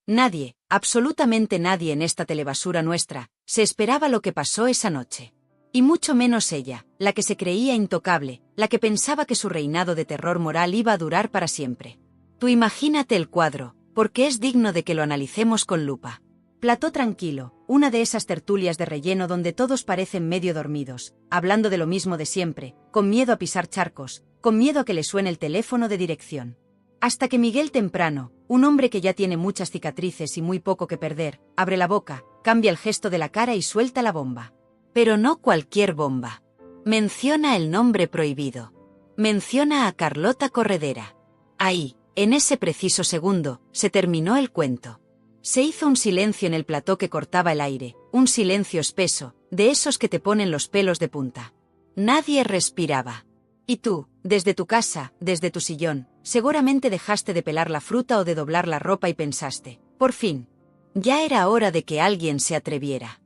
Nadie, absolutamente nadie en esta telebasura nuestra, se esperaba lo que pasó esa noche. Y mucho menos ella, la que se creía intocable, la que pensaba que su reinado de terror moral iba a durar para siempre. Tú imagínate el cuadro, porque es digno de que lo analicemos con lupa. Plató tranquilo, una de esas tertulias de relleno donde todos parecen medio dormidos, hablando de lo mismo de siempre, con miedo a pisar charcos, con miedo a que le suene el teléfono de dirección. Hasta que Miguel Temprano, un hombre que ya tiene muchas cicatrices y muy poco que perder, abre la boca, cambia el gesto de la cara y suelta la bomba. Pero no cualquier bomba. Menciona el nombre prohibido. Menciona a Carlota Corredera. Ahí, en ese preciso segundo, se terminó el cuento. Se hizo un silencio en el plató que cortaba el aire, un silencio espeso, de esos que te ponen los pelos de punta. Nadie respiraba. Y tú, desde tu casa, desde tu sillón, seguramente dejaste de pelar la fruta o de doblar la ropa y pensaste, por fin, ya era hora de que alguien se atreviera.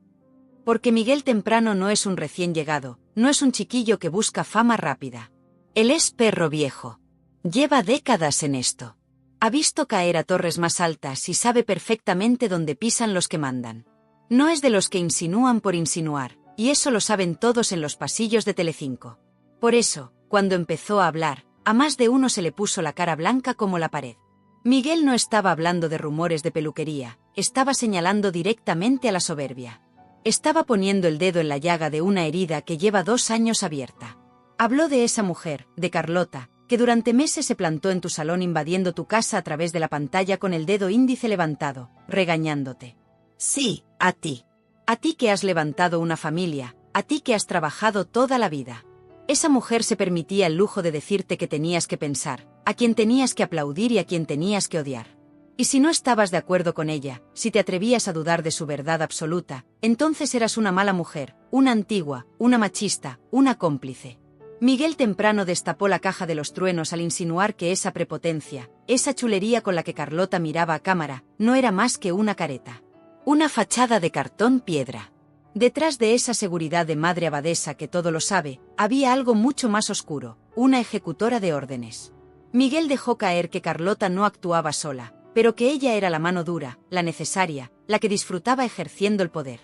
Porque Miguel Temprano no es un recién llegado, no es un chiquillo que busca fama rápida. Él es perro viejo. Lleva décadas en esto. Ha visto caer a torres más altas y sabe perfectamente dónde pisan los que mandan. No es de los que insinúan por insinuar, y eso lo saben todos en los pasillos de Telecinco. Por eso, cuando empezó a hablar, a más de uno se le puso la cara blanca como la pared. Miguel no estaba hablando de rumores de peluquería, estaba señalando directamente a la soberbia. Estaba poniendo el dedo en la llaga de una herida que lleva 2 años abierta. Habló de esa mujer, de Carlota, que durante meses se plantó en tu salón invadiendo tu casa a través de la pantalla con el dedo índice levantado, regañándote. Sí, a ti. A ti que has levantado una familia, a ti que has trabajado toda la vida. Esa mujer se permitía el lujo de decirte que tenías que pensar, a quien tenías que aplaudir y a quien tenías que odiar. Y si no estabas de acuerdo con ella, si te atrevías a dudar de su verdad absoluta, entonces eras una mala mujer, una antigua, una machista, una cómplice. Miguel Temprano destapó la caja de los truenos al insinuar que esa prepotencia, esa chulería con la que Carlota miraba a cámara, no era más que una careta. Una fachada de cartón piedra. Detrás de esa seguridad de madre abadesa que todo lo sabe, había algo mucho más oscuro, una ejecutora de órdenes. Miguel dejó caer que Carlota no actuaba sola, pero que ella era la mano dura, la necesaria, la que disfrutaba ejerciendo el poder.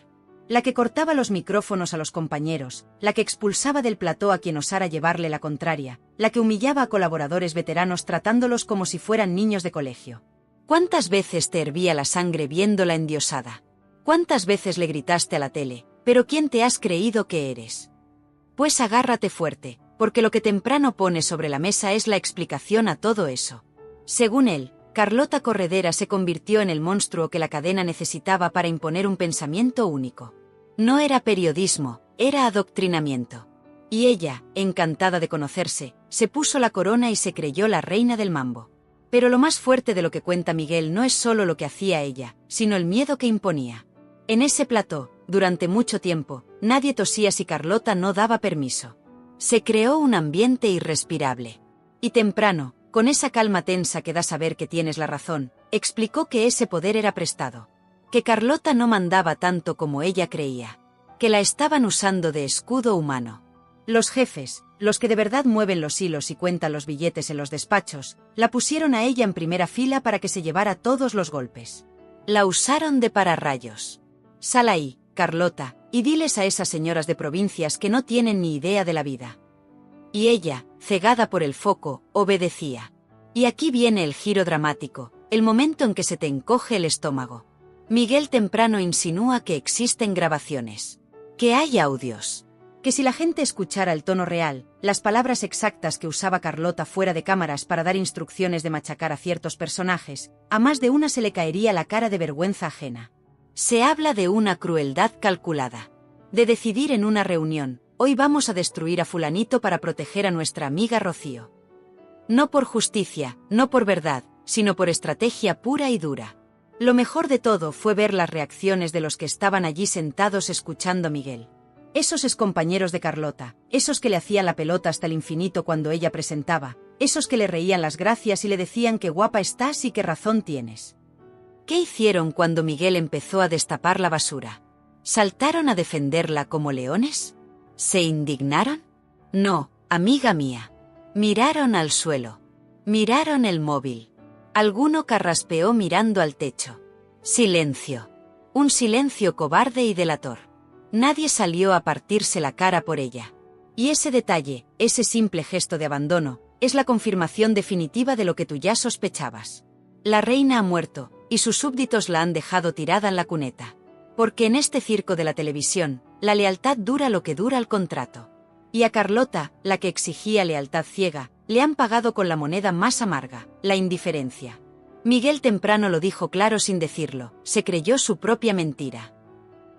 La que cortaba los micrófonos a los compañeros, la que expulsaba del plató a quien osara llevarle la contraria, la que humillaba a colaboradores veteranos tratándolos como si fueran niños de colegio. ¿Cuántas veces te hervía la sangre viéndola endiosada? ¿Cuántas veces le gritaste a la tele, pero quién te has creído que eres? Pues agárrate fuerte, porque lo que Temprano pone sobre la mesa es la explicación a todo eso. Según él, Carlota Corredera se convirtió en el monstruo que la cadena necesitaba para imponer un pensamiento único. No era periodismo, era adoctrinamiento. Y ella, encantada de conocerse, se puso la corona y se creyó la reina del mambo. Pero lo más fuerte de lo que cuenta Miguel no es solo lo que hacía ella, sino el miedo que imponía. En ese plató, durante mucho tiempo, nadie tosía si Carlota no daba permiso. Se creó un ambiente irrespirable. Y Temprano, con esa calma tensa que da saber que tienes la razón, explicó que ese poder era prestado. Que Carlota no mandaba tanto como ella creía. Que la estaban usando de escudo humano. Los jefes, los que de verdad mueven los hilos y cuentan los billetes en los despachos, la pusieron a ella en primera fila para que se llevara todos los golpes. La usaron de pararrayos. Sal ahí, Carlota, y diles a esas señoras de provincias que no tienen ni idea de la vida. Y ella, cegada por el foco, obedecía. Y aquí viene el giro dramático, el momento en que se te encoge el estómago. Miguel Temprano insinúa que existen grabaciones. Que hay audios. Que si la gente escuchara el tono real, las palabras exactas que usaba Carlota fuera de cámaras para dar instrucciones de machacar a ciertos personajes, a más de una se le caería la cara de vergüenza ajena. Se habla de una crueldad calculada. De decidir en una reunión, hoy vamos a destruir a fulanito para proteger a nuestra amiga Rocío. No por justicia, no por verdad, sino por estrategia pura y dura. Lo mejor de todo fue ver las reacciones de los que estaban allí sentados escuchando a Miguel. Esos excompañeros de Carlota, esos que le hacían la pelota hasta el infinito cuando ella presentaba, esos que le reían las gracias y le decían qué guapa estás y qué razón tienes. ¿Qué hicieron cuando Miguel empezó a destapar la basura? ¿Saltaron a defenderla como leones? ¿Se indignaron? No, amiga mía. Miraron al suelo. Miraron el móvil. Alguno carraspeó mirando al techo. Silencio. Un silencio cobarde y delator. Nadie salió a partirse la cara por ella. Y ese detalle, ese simple gesto de abandono, es la confirmación definitiva de lo que tú ya sospechabas. La reina ha muerto, y sus súbditos la han dejado tirada en la cuneta. Porque en este circo de la televisión, la lealtad dura lo que dura el contrato. Y a Carlota, la que exigía lealtad ciega, le han pagado con la moneda más amarga, la indiferencia. Miguel temprano lo dijo claro sin decirlo, se creyó su propia mentira.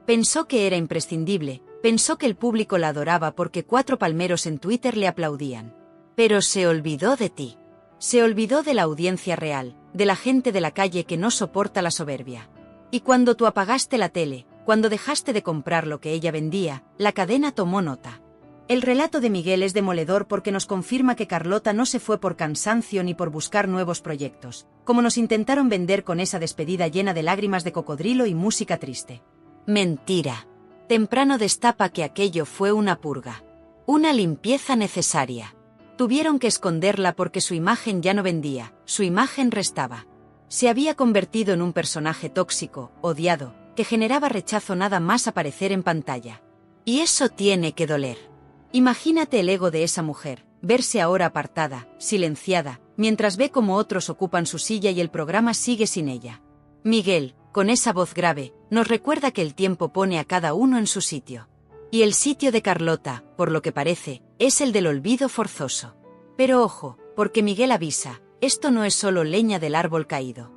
Pensó que era imprescindible, pensó que el público la adoraba porque 4 palmeros en Twitter le aplaudían. Pero se olvidó de ti. Se olvidó de la audiencia real, de la gente de la calle que no soporta la soberbia. Y cuando tú apagaste la tele, cuando dejaste de comprar lo que ella vendía, la cadena tomó nota. El relato de Miguel es demoledor porque nos confirma que Carlota no se fue por cansancio ni por buscar nuevos proyectos, como nos intentaron vender con esa despedida llena de lágrimas de cocodrilo y música triste. Mentira. Temprano destapa que aquello fue una purga. Una limpieza necesaria. Tuvieron que esconderla porque su imagen ya no vendía, su imagen restaba. Se había convertido en un personaje tóxico, odiado, que generaba rechazo nada más aparecer en pantalla. Y eso tiene que doler. Imagínate el ego de esa mujer, verse ahora apartada, silenciada, mientras ve cómo otros ocupan su silla y el programa sigue sin ella. Miguel, con esa voz grave, nos recuerda que el tiempo pone a cada uno en su sitio. Y el sitio de Carlota, por lo que parece, es el del olvido forzoso. Pero ojo, porque Miguel avisa, esto no es solo leña del árbol caído.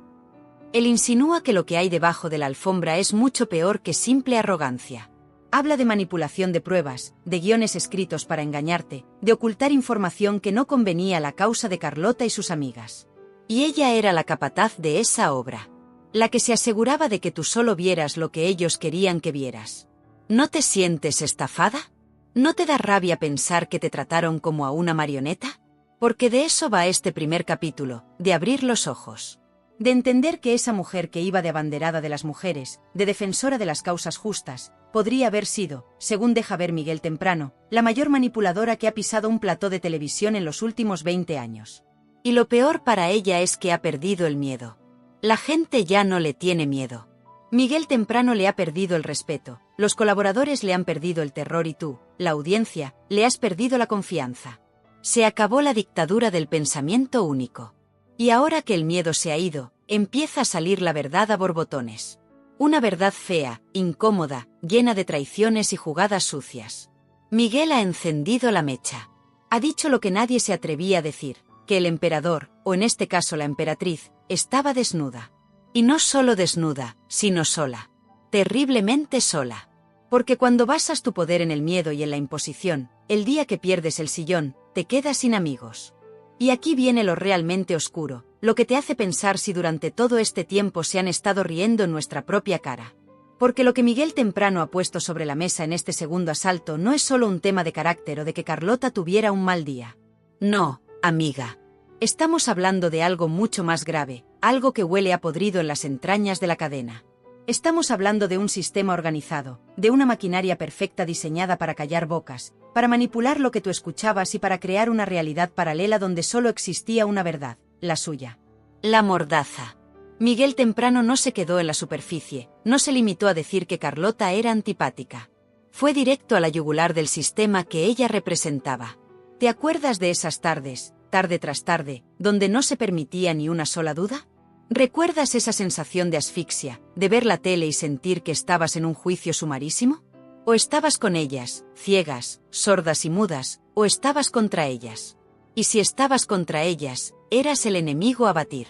Él insinúa que lo que hay debajo de la alfombra es mucho peor que simple arrogancia. Habla de manipulación de pruebas, de guiones escritos para engañarte, de ocultar información que no convenía a la causa de Carlota y sus amigas. Y ella era la capataz de esa obra. La que se aseguraba de que tú solo vieras lo que ellos querían que vieras. ¿No te sientes estafada? ¿No te da rabia pensar que te trataron como a una marioneta? Porque de eso va este primer capítulo, de abrir los ojos. De entender que esa mujer que iba de abanderada de las mujeres, de defensora de las causas justas, podría haber sido, según deja ver Miguel temprano, la mayor manipuladora que ha pisado un plató de televisión en los últimos 20 años. Y lo peor para ella es que ha perdido el miedo. La gente ya no le tiene miedo. Miguel temprano le ha perdido el respeto, los colaboradores le han perdido el terror y tú, la audiencia, le has perdido la confianza. Se acabó la dictadura del pensamiento único. Y ahora que el miedo se ha ido, empieza a salir la verdad a borbotones. Una verdad fea, incómoda, llena de traiciones y jugadas sucias. Miguel ha encendido la mecha. Ha dicho lo que nadie se atrevía a decir, que el emperador, o en este caso la emperatriz, estaba desnuda. Y no solo desnuda, sino sola. Terriblemente sola. Porque cuando basas tu poder en el miedo y en la imposición, el día que pierdes el sillón, te quedas sin amigos. Y aquí viene lo realmente oscuro, lo que te hace pensar si durante todo este tiempo se han estado riendo en nuestra propia cara. Porque lo que Miguel temprano ha puesto sobre la mesa en este segundo asalto no es solo un tema de carácter o de que Carlota tuviera un mal día. No, amiga. Estamos hablando de algo mucho más grave, algo que huele a podrido en las entrañas de la cadena. Estamos hablando de un sistema organizado, de una maquinaria perfecta diseñada para callar bocas, para manipular lo que tú escuchabas y para crear una realidad paralela donde solo existía una verdad, la suya. La mordaza. Miguel temprano no se quedó en la superficie, no se limitó a decir que Carlota era antipática. Fue directo a la yugular del sistema que ella representaba. ¿Te acuerdas de esas tardes, tarde tras tarde, donde no se permitía ni una sola duda? ¿Recuerdas esa sensación de asfixia, de ver la tele y sentir que estabas en un juicio sumarísimo? ¿O estabas con ellas, ciegas, sordas y mudas, o estabas contra ellas? Y si estabas contra ellas, eras el enemigo a batir.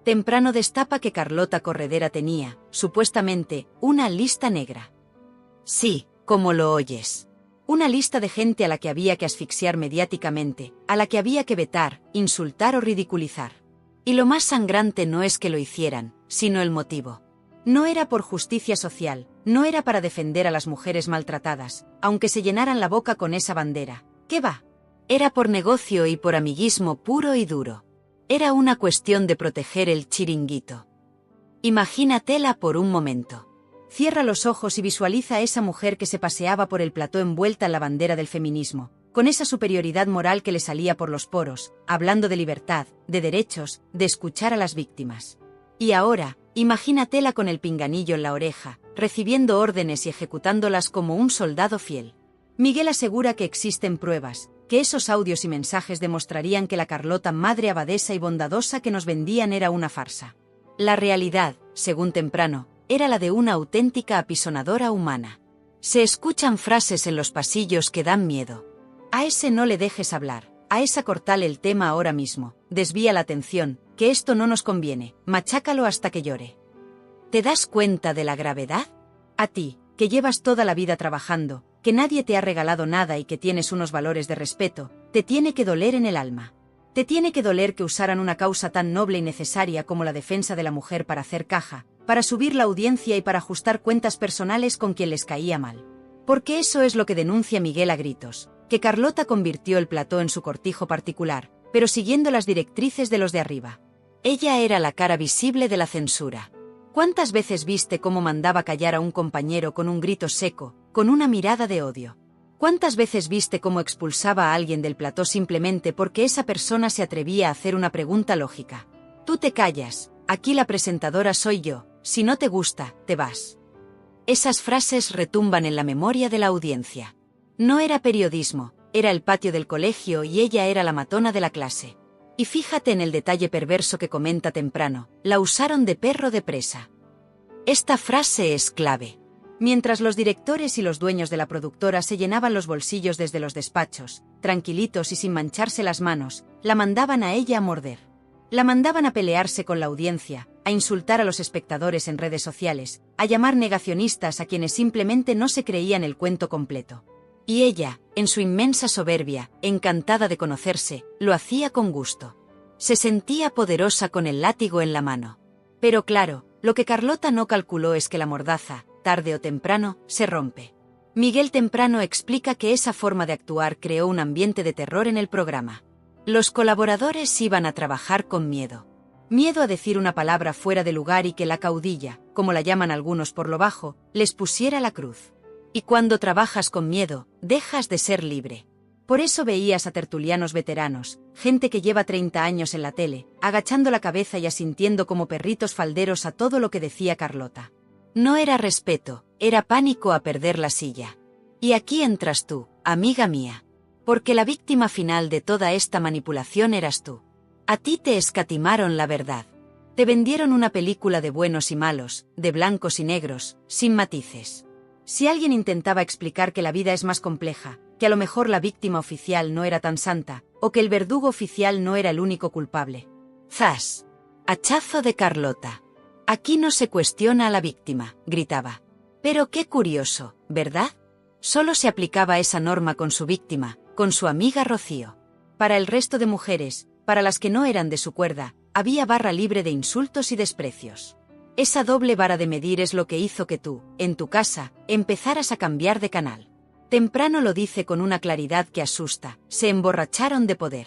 Temprano destapa que Carlota Corredera tenía, supuestamente, una lista negra. Sí, como lo oyes. Una lista de gente a la que había que asfixiar mediáticamente, a la que había que vetar, insultar o ridiculizar. Y lo más sangrante no es que lo hicieran, sino el motivo. No era por justicia social, no era para defender a las mujeres maltratadas, aunque se llenaran la boca con esa bandera. ¿Qué va? Era por negocio y por amiguismo puro y duro. Era una cuestión de proteger el chiringuito. Imagínatela por un momento. Cierra los ojos y visualiza a esa mujer que se paseaba por el plató envuelta en la bandera del feminismo, con esa superioridad moral que le salía por los poros, hablando de libertad, de derechos, de escuchar a las víctimas. Y ahora, imagínatela con el pinganillo en la oreja, recibiendo órdenes y ejecutándolas como un soldado fiel. Miguel asegura que existen pruebas, que esos audios y mensajes demostrarían que la Carlota madre abadesa y bondadosa que nos vendían era una farsa. La realidad, según Temprano, era la de una auténtica apisonadora humana. Se escuchan frases en los pasillos que dan miedo. A ese no le dejes hablar, a esa cortale el tema ahora mismo, desvía la atención, que esto no nos conviene, machácalo hasta que llore. ¿Te das cuenta de la gravedad? A ti, que llevas toda la vida trabajando, que nadie te ha regalado nada y que tienes unos valores de respeto, te tiene que doler en el alma. Te tiene que doler que usaran una causa tan noble y necesaria como la defensa de la mujer para hacer caja, para subir la audiencia y para ajustar cuentas personales con quien les caía mal. Porque eso es lo que denuncia Miguel a gritos, que Carlota convirtió el plató en su cortijo particular, pero siguiendo las directrices de los de arriba. Ella era la cara visible de la censura. ¿Cuántas veces viste cómo mandaba callar a un compañero con un grito seco, con una mirada de odio? ¿Cuántas veces viste cómo expulsaba a alguien del plató simplemente porque esa persona se atrevía a hacer una pregunta lógica? Tú te callas, aquí la presentadora soy yo, si no te gusta, te vas. Esas frases retumban en la memoria de la audiencia. No era periodismo, era el patio del colegio y ella era la matona de la clase. Y fíjate en el detalle perverso que comenta Temprano, la usaron de perro de presa. Esta frase es clave. Mientras los directores y los dueños de la productora se llenaban los bolsillos desde los despachos, tranquilitos y sin mancharse las manos, la mandaban a ella a morder. La mandaban a pelearse con la audiencia, a insultar a los espectadores en redes sociales, a llamar negacionistas a quienes simplemente no se creían el cuento completo. Y ella, en su inmensa soberbia, encantada de conocerse, lo hacía con gusto. Se sentía poderosa con el látigo en la mano. Pero claro, lo que Carlota no calculó es que la mordaza, tarde o temprano, se rompe. Miguel Temprano explica que esa forma de actuar creó un ambiente de terror en el programa. Los colaboradores iban a trabajar con miedo. Miedo a decir una palabra fuera de lugar y que la caudilla, como la llaman algunos por lo bajo, les pusiera la cruz. Y cuando trabajas con miedo, dejas de ser libre. Por eso veías a tertulianos veteranos, gente que lleva 30 años en la tele, agachando la cabeza y asintiendo como perritos falderos a todo lo que decía Carlota. No era respeto, era pánico a perder la silla. Y aquí entras tú, amiga mía. Porque la víctima final de toda esta manipulación eras tú. A ti te escatimaron la verdad. Te vendieron una película de buenos y malos, de blancos y negros, sin matices. Si alguien intentaba explicar que la vida es más compleja, que a lo mejor la víctima oficial no era tan santa, o que el verdugo oficial no era el único culpable. ¡Zas! Hachazo de Carlota. Aquí no se cuestiona a la víctima, gritaba. Pero qué curioso, ¿verdad? Solo se aplicaba esa norma con su víctima, con su amiga Rocío. Para el resto de mujeres, para las que no eran de su cuerda, había barra libre de insultos y desprecios. Esa doble vara de medir es lo que hizo que tú, en tu casa, empezaras a cambiar de canal. Temprano lo dice con una claridad que asusta, se emborracharon de poder.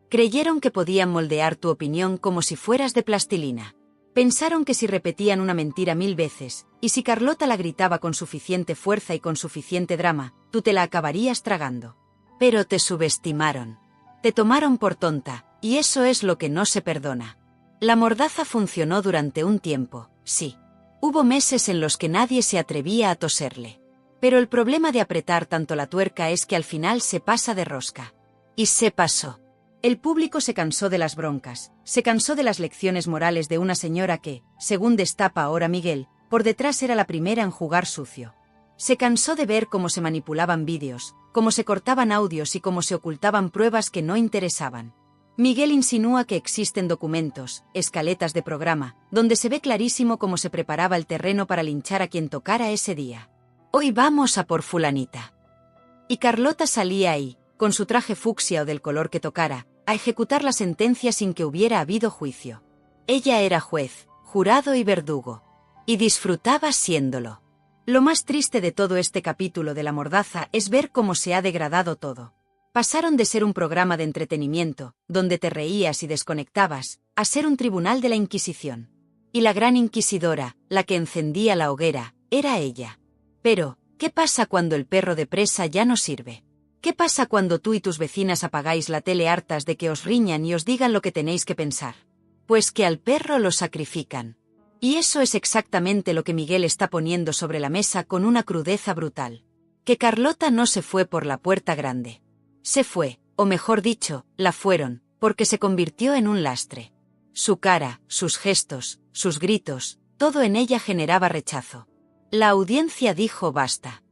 Creyeron que podían moldear tu opinión como si fueras de plastilina. Pensaron que si repetían una mentira 1000 veces, y si Carlota la gritaba con suficiente fuerza y con suficiente drama, tú te la acabarías tragando. Pero te subestimaron. Te tomaron por tonta, y eso es lo que no se perdona. La mordaza funcionó durante un tiempo, sí. Hubo meses en los que nadie se atrevía a toserle. Pero el problema de apretar tanto la tuerca es que al final se pasa de rosca. Y se pasó. El público se cansó de las broncas, se cansó de las lecciones morales de una señora que, según destapa ahora Miguel, por detrás era la primera en jugar sucio. Se cansó de ver cómo se manipulaban vídeos, cómo se cortaban audios y cómo se ocultaban pruebas que no interesaban. Miguel insinúa que existen documentos, escaletas de programa, donde se ve clarísimo cómo se preparaba el terreno para linchar a quien tocara ese día. Hoy vamos a por fulanita. Y Carlota salía ahí, con su traje fucsia o del color que tocara, a ejecutar la sentencia sin que hubiera habido juicio. Ella era juez, jurado y verdugo. Y disfrutaba siéndolo. Lo más triste de todo este capítulo de La Mordaza es ver cómo se ha degradado todo. Pasaron de ser un programa de entretenimiento, donde te reías y desconectabas, a ser un tribunal de la Inquisición. Y la gran inquisidora, la que encendía la hoguera, era ella. Pero, ¿qué pasa cuando el perro de presa ya no sirve? ¿Qué pasa cuando tú y tus vecinas apagáis la tele hartas de que os riñan y os digan lo que tenéis que pensar? Pues que al perro lo sacrifican. Y eso es exactamente lo que Miguel está poniendo sobre la mesa con una crudeza brutal. Que Carlota no se fue por la puerta grande. Se fue, o mejor dicho, la fueron, porque se convirtió en un lastre. Su cara, sus gestos, sus gritos, todo en ella generaba rechazo. La audiencia dijo basta.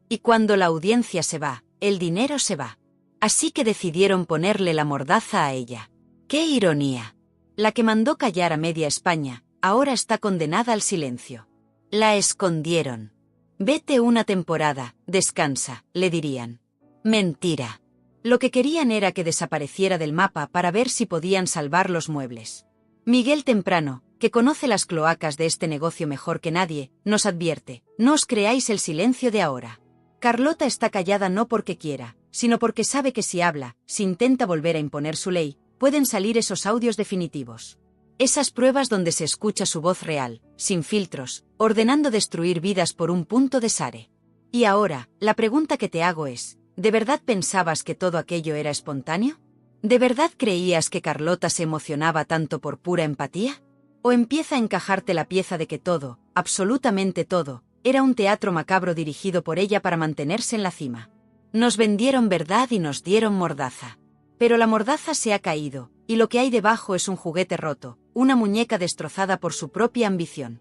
Y cuando la audiencia se va, el dinero se va. Así que decidieron ponerle la mordaza a ella. ¡Qué ironía! La que mandó callar a media España, ahora está condenada al silencio. La escondieron. Vete una temporada, descansa, le dirían. Mentira. Lo que querían era que desapareciera del mapa para ver si podían salvar los muebles. Miguel Temprano, que conoce las cloacas de este negocio mejor que nadie, nos advierte, no os creáis el silencio de ahora. Carlota está callada no porque quiera, sino porque sabe que si habla, si intenta volver a imponer su ley, pueden salir esos audios definitivos. Esas pruebas donde se escucha su voz real, sin filtros, ordenando destruir vidas por un punto de sare. Y ahora, la pregunta que te hago es, ¿de verdad pensabas que todo aquello era espontáneo? ¿De verdad creías que Carlota se emocionaba tanto por pura empatía? ¿O empieza a encajarte la pieza de que todo, absolutamente todo, era un teatro macabro dirigido por ella para mantenerse en la cima? Nos vendieron verdad y nos dieron mordaza. Pero la mordaza se ha caído, y lo que hay debajo es un juguete roto, una muñeca destrozada por su propia ambición.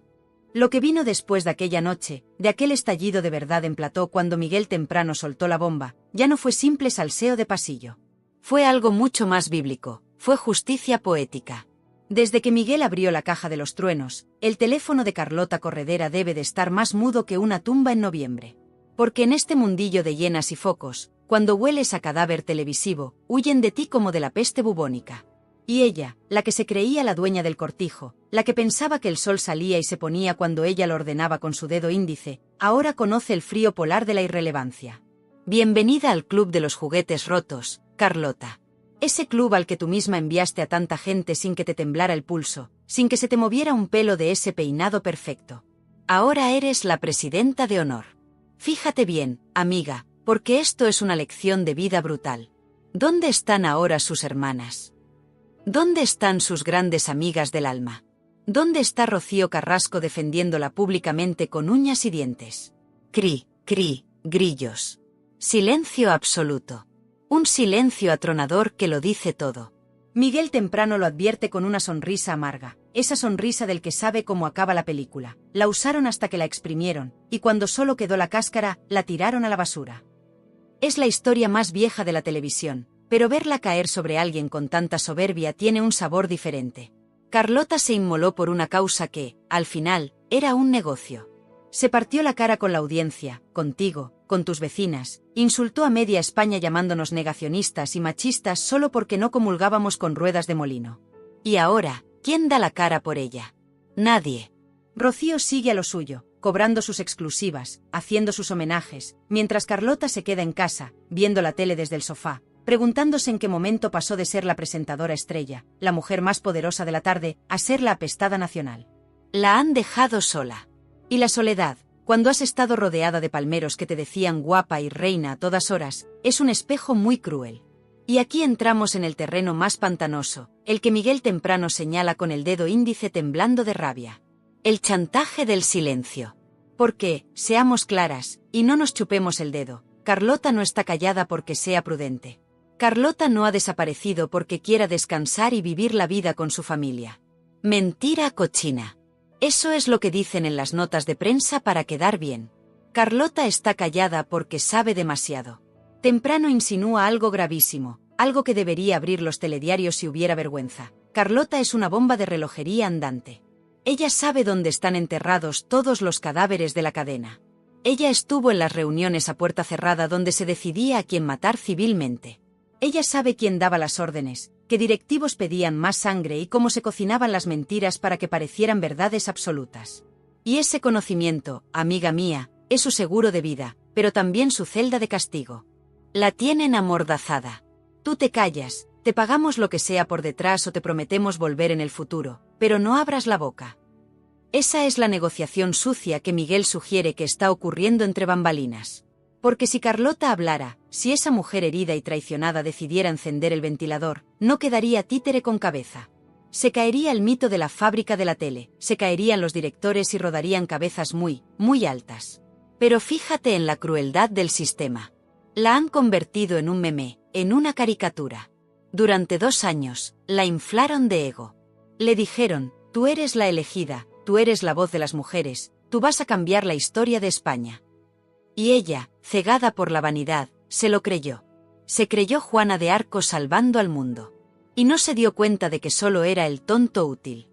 Lo que vino después de aquella noche, de aquel estallido de verdad en plató cuando Miguel Temprano soltó la bomba, ya no fue simple salseo de pasillo. Fue algo mucho más bíblico, fue justicia poética. Desde que Miguel abrió la caja de los truenos, el teléfono de Carlota Corredera debe de estar más mudo que una tumba en noviembre. Porque en este mundillo de hienas y focos, cuando hueles a cadáver televisivo, huyen de ti como de la peste bubónica. Y ella, la que se creía la dueña del cortijo, la que pensaba que el sol salía y se ponía cuando ella lo ordenaba con su dedo índice, ahora conoce el frío polar de la irrelevancia. Bienvenida al club de los juguetes rotos, Carlota. Ese club al que tú misma enviaste a tanta gente sin que te temblara el pulso, sin que se te moviera un pelo de ese peinado perfecto. Ahora eres la presidenta de honor. Fíjate bien, amiga, porque esto es una lección de vida brutal. ¿Dónde están ahora sus hermanas? ¿Dónde están sus grandes amigas del alma? ¿Dónde está Rocío Carrasco defendiéndola públicamente con uñas y dientes? Cri, cri, grillos. Silencio absoluto. Un silencio atronador que lo dice todo. Miguel Temprano lo advierte con una sonrisa amarga, esa sonrisa del que sabe cómo acaba la película. La usaron hasta que la exprimieron, y cuando solo quedó la cáscara, la tiraron a la basura. Es la historia más vieja de la televisión, pero verla caer sobre alguien con tanta soberbia tiene un sabor diferente. Carlota se inmoló por una causa que, al final, era un negocio. Se partió la cara con la audiencia, contigo, con tus vecinas, insultó a media España llamándonos negacionistas y machistas solo porque no comulgábamos con ruedas de molino. Y ahora, ¿quién da la cara por ella? Nadie. Rocío sigue a lo suyo, cobrando sus exclusivas, haciendo sus homenajes, mientras Carlota se queda en casa, viendo la tele desde el sofá, preguntándose en qué momento pasó de ser la presentadora estrella, la mujer más poderosa de la tarde, a ser la apestada nacional. La han dejado sola. Y la soledad, cuando has estado rodeada de palmeros que te decían guapa y reina a todas horas, es un espejo muy cruel. Y aquí entramos en el terreno más pantanoso, el que Miguel Temprano señala con el dedo índice temblando de rabia. El chantaje del silencio. Porque, seamos claras, y no nos chupemos el dedo, Carlota no está callada porque sea prudente. Carlota no ha desaparecido porque quiera descansar y vivir la vida con su familia. Mentira cochina. Eso es lo que dicen en las notas de prensa para quedar bien. Carlota está callada porque sabe demasiado. Temprano insinúa algo gravísimo, algo que debería abrir los telediarios si hubiera vergüenza. Carlota es una bomba de relojería andante. Ella sabe dónde están enterrados todos los cadáveres de la cadena. Ella estuvo en las reuniones a puerta cerrada donde se decidía a quién matar civilmente. Ella sabe quién daba las órdenes, qué directivos pedían más sangre y cómo se cocinaban las mentiras para que parecieran verdades absolutas. Y ese conocimiento, amiga mía, es su seguro de vida, pero también su celda de castigo. La tienen amordazada. Tú te callas, te pagamos lo que sea por detrás o te prometemos volver en el futuro, pero no abras la boca. Esa es la negociación sucia que Miguel sugiere que está ocurriendo entre bambalinas. Porque si Carlota hablara, si esa mujer herida y traicionada decidiera encender el ventilador, no quedaría títere con cabeza. Se caería el mito de la fábrica de la tele, se caerían los directores y rodarían cabezas muy, muy altas. Pero fíjate en la crueldad del sistema. La han convertido en un meme, en una caricatura. Durante 2 años, la inflaron de ego. Le dijeron, tú eres la elegida, tú eres la voz de las mujeres, tú vas a cambiar la historia de España. Y ella, cegada por la vanidad, se lo creyó. Se creyó Juana de Arco salvando al mundo. Y no se dio cuenta de que solo era el tonto útil.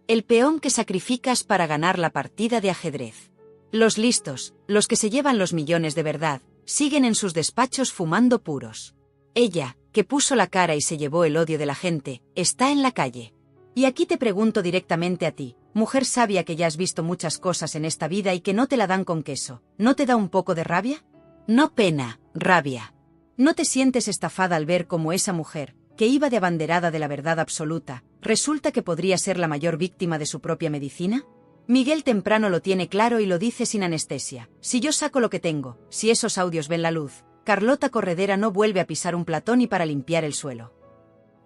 El peón que sacrificas para ganar la partida de ajedrez. Los listos, los que se llevan los millones de verdad, siguen en sus despachos fumando puros. Ella, que puso la cara y se llevó el odio de la gente, está en la calle. Y aquí te pregunto directamente a ti, mujer sabia que ya has visto muchas cosas en esta vida y que no te la dan con queso, ¿no te da un poco de rabia? No pena, rabia. ¿No te sientes estafada al ver cómo esa mujer, que iba de abanderada de la verdad absoluta, resulta que podría ser la mayor víctima de su propia medicina? Miguel Temprano lo tiene claro y lo dice sin anestesia. Si yo saco lo que tengo, si esos audios ven la luz, Carlota Corredera no vuelve a pisar un platón y para limpiar el suelo.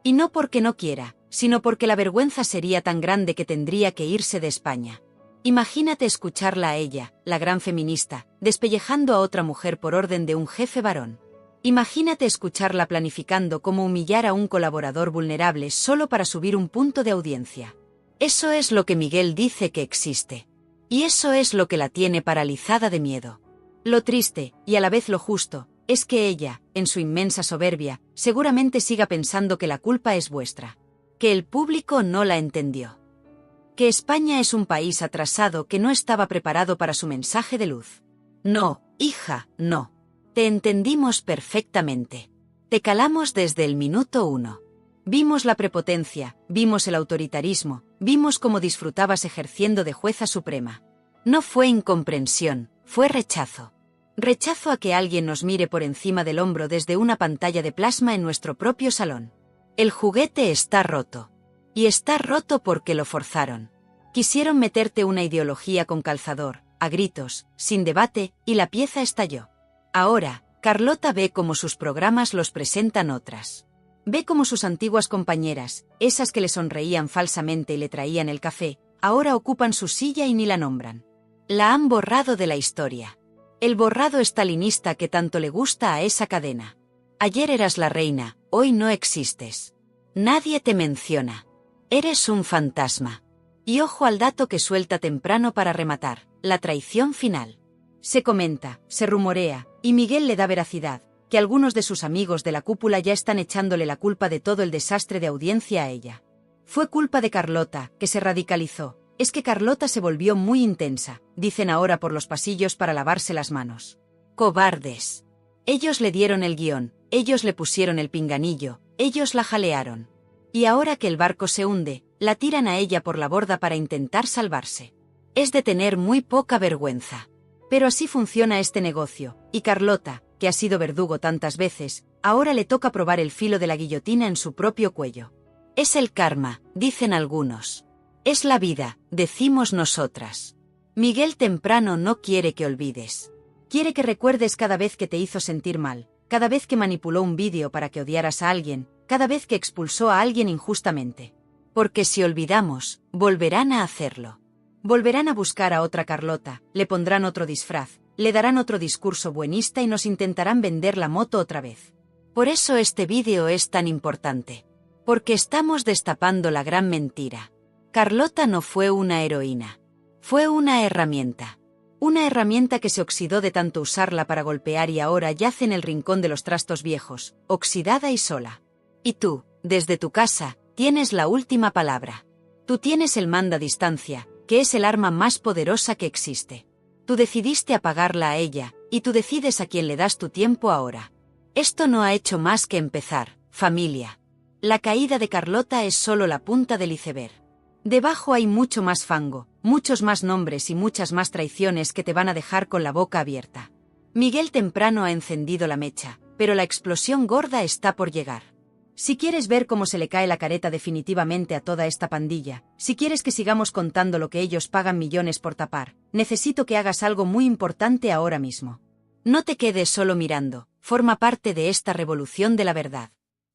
Y no porque no quiera, sino porque la vergüenza sería tan grande que tendría que irse de España. Imagínate escucharla a ella, la gran feminista, despellejando a otra mujer por orden de un jefe varón. Imagínate escucharla planificando cómo humillar a un colaborador vulnerable solo para subir un punto de audiencia. Eso es lo que Miguel dice que existe. Y eso es lo que la tiene paralizada de miedo. Lo triste, y a la vez lo justo, es que ella, en su inmensa soberbia, seguramente siga pensando que la culpa es vuestra. Que el público no la entendió. Que España es un país atrasado que no estaba preparado para su mensaje de luz. No, hija, no. Te entendimos perfectamente. Te calamos desde el minuto 1. Vimos la prepotencia, vimos el autoritarismo, vimos cómo disfrutabas ejerciendo de jueza suprema. No fue incomprensión, fue rechazo. Rechazo a que alguien nos mire por encima del hombro desde una pantalla de plasma en nuestro propio salón. El juguete está roto. Y está roto porque lo forzaron. Quisieron meterte una ideología con calzador, a gritos, sin debate, y la pieza estalló. Ahora, Carlota ve cómo sus programas los presentan otras. Ve cómo sus antiguas compañeras, esas que le sonreían falsamente y le traían el café, ahora ocupan su silla y ni la nombran. La han borrado de la historia. El borrado estalinista que tanto le gusta a esa cadena. Ayer eras la reina, hoy no existes. Nadie te menciona. Eres un fantasma. Y ojo al dato que suelta Temprano para rematar, la traición final. Se comenta, se rumorea, y Miguel le da veracidad, que algunos de sus amigos de la cúpula ya están echándole la culpa de todo el desastre de audiencia a ella. Fue culpa de Carlota, que se radicalizó. Es que Carlota se volvió muy intensa, dicen ahora por los pasillos para lavarse las manos. Cobardes. Ellos le dieron el guión, ellos le pusieron el pinganillo, ellos la jalearon. Y ahora que el barco se hunde, la tiran a ella por la borda para intentar salvarse. Es de tener muy poca vergüenza. Pero así funciona este negocio, y Carlota, que ha sido verdugo tantas veces, ahora le toca probar el filo de la guillotina en su propio cuello. Es el karma, dicen algunos. Es la vida, decimos nosotras. Miguel Temprano no quiere que olvides. Quiere que recuerdes cada vez que te hizo sentir mal, cada vez que manipuló un vídeo para que odiaras a alguien, cada vez que expulsó a alguien injustamente. Porque si olvidamos, volverán a hacerlo. Volverán a buscar a otra Carlota, le pondrán otro disfraz, le darán otro discurso buenista y nos intentarán vender la moto otra vez. Por eso este vídeo es tan importante. Porque estamos destapando la gran mentira. Carlota no fue una heroína. Fue una herramienta. Una herramienta que se oxidó de tanto usarla para golpear y ahora yace en el rincón de los trastos viejos, oxidada y sola. Y tú, desde tu casa, tienes la última palabra. Tú tienes el mando a distancia, que es el arma más poderosa que existe. Tú decidiste apagarla a ella, y tú decides a quién le das tu tiempo ahora. Esto no ha hecho más que empezar, familia. La caída de Carlota es solo la punta del iceberg. Debajo hay mucho más fango, muchos más nombres y muchas más traiciones que te van a dejar con la boca abierta. Miguel Temprano ha encendido la mecha, pero la explosión gorda está por llegar. Si quieres ver cómo se le cae la careta definitivamente a toda esta pandilla, si quieres que sigamos contando lo que ellos pagan millones por tapar, necesito que hagas algo muy importante ahora mismo. No te quedes solo mirando, forma parte de esta revolución de la verdad.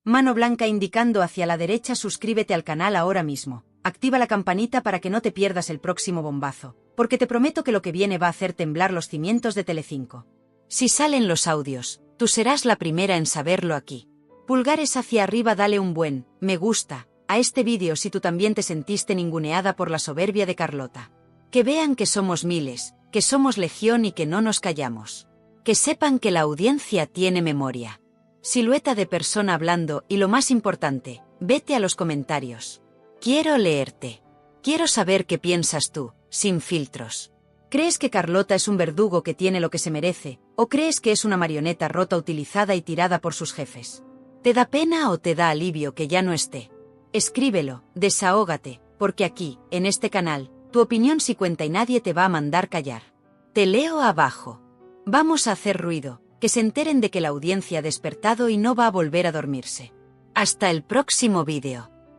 Mano blanca indicando hacia la derecha. Suscríbete al canal ahora mismo. Activa la campanita para que no te pierdas el próximo bombazo, porque te prometo que lo que viene va a hacer temblar los cimientos de Telecinco. Si salen los audios, tú serás la primera en saberlo aquí. Pulgares hacia arriba, dale un buen me gusta a este vídeo si tú también te sentiste ninguneada por la soberbia de Carlota. Que vean que somos miles, que somos legión y que no nos callamos. Que sepan que la audiencia tiene memoria. Silueta de persona hablando y lo más importante, vete a los comentarios. Quiero leerte. Quiero saber qué piensas tú, sin filtros. ¿Crees que Carlota es un verdugo que tiene lo que se merece, o crees que es una marioneta rota utilizada y tirada por sus jefes? ¿Te da pena o te da alivio que ya no esté? Escríbelo, desahógate, porque aquí, en este canal, tu opinión sí cuenta y nadie te va a mandar callar. Te leo abajo. Vamos a hacer ruido, que se enteren de que la audiencia ha despertado y no va a volver a dormirse. Hasta el próximo vídeo.